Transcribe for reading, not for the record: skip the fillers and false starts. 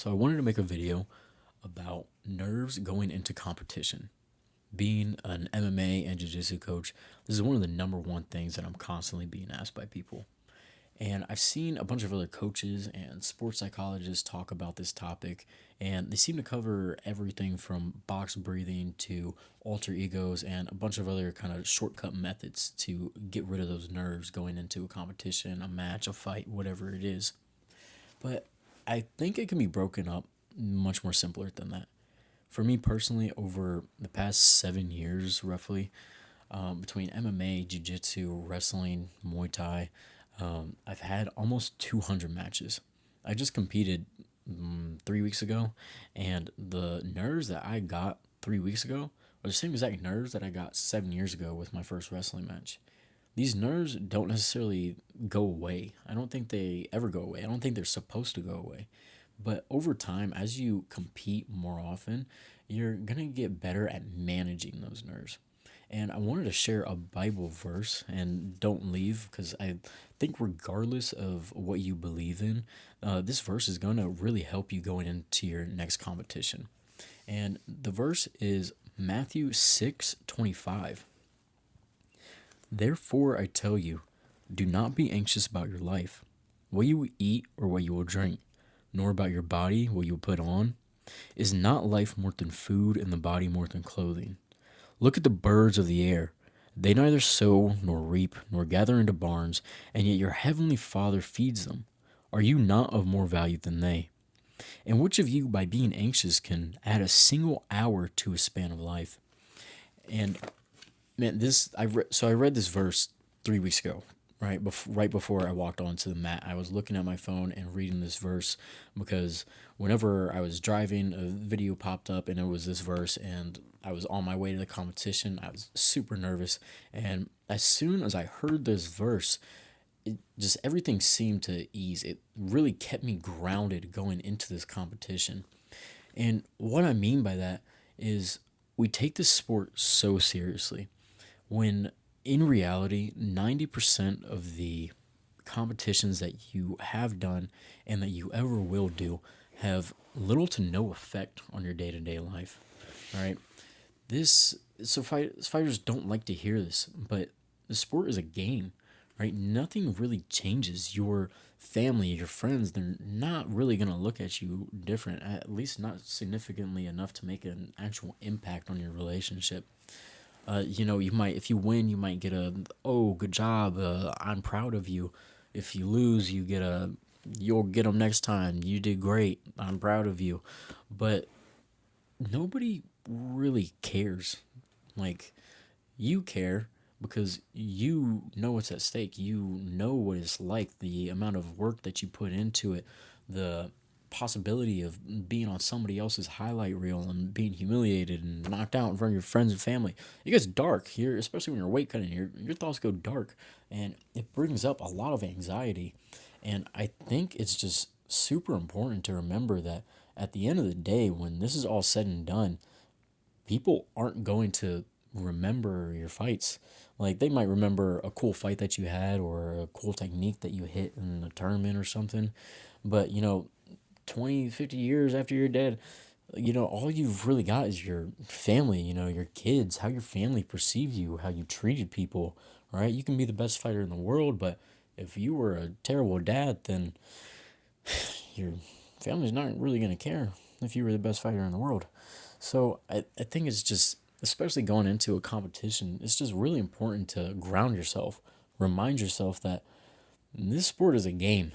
So I wanted to make a video about nerves going into competition. Being an MMA and Jiu-Jitsu coach, this is one of the number one things that I'm constantly being asked by people. And I've seen a bunch of other coaches and sports psychologists talk about this topic, and they seem to cover everything from box breathing to alter egos and a bunch of other kind of shortcut methods to get rid of those nerves going into a competition, a match, a fight, whatever it is. But I think it can be broken up much more simpler than that. For me personally, over the past 7 years, roughly, between MMA, Jiu Jitsu, wrestling, Muay Thai, I've had almost 200 matches. I just competed 3 weeks ago, and the nerves that I got 3 weeks ago are the same exact nerves that I got 7 years ago with my first wrestling match. These nerves don't necessarily go away. I don't think they ever go away. I don't think they're supposed to go away. But over time, as you compete more often, you're going to get better at managing those nerves. And I wanted to share a Bible verse, and don't leave, because I think, regardless of what you believe in, this verse is going to really help you going into your next competition. And the verse is Matthew 6:25. Therefore, I tell you, do not be anxious about your life, what you will eat or what you will drink, nor about your body, what you will put on. Is not life more than food, and the body more than clothing? Look at the birds of the air. They neither sow, nor reap, nor gather into barns, and yet your heavenly Father feeds them. Are you not of more value than they? And which of you, by being anxious, can add a single hour to his span of life? And man, I read this verse 3 weeks ago, right before I walked onto the mat. I was looking at my phone and reading this verse because whenever I was driving, a video popped up and it was this verse, and I was on my way to the competition. I was super nervous, and as soon as I heard this verse, it just everything seemed to ease. It really kept me grounded going into this competition. And what I mean by that is we take this sport so seriously when in reality, 90% of the competitions that you have done and that you ever will do have little to no effect on your day to day life. All right. Fighters don't like to hear this, but the sport is a game, right? Nothing really changes. Your family, your friends, they're not really going to look at you different, at least not significantly enough to make an actual impact on your relationship. You might, if you win, you might get oh, good job, I'm proud of you. If you lose, you'll get them next time. You did great. I'm proud of you. But nobody really cares. Like, you care because you know what's at stake. You know what it's like, the amount of work that you put into it, the possibility of being on somebody else's highlight reel and being humiliated and knocked out in front of your friends and family. It gets dark here, especially when you're weight cutting. Your thoughts go dark, and it brings up a lot of anxiety. And I think it's just super important to remember that at the end of the day, when this is all said and done, people aren't going to remember your fights. Like, they might remember a cool fight that you had or a cool technique that you hit in a tournament or something. But, 20, 50 years after you're dead, all you've really got is your family, your kids, how your family perceived you, how you treated people, right? You can be the best fighter in the world, but if you were a terrible dad, then your family's not really going to care if you were the best fighter in the world. So I think it's just, especially going into a competition, it's just really important to ground yourself, remind yourself that this sport is a game.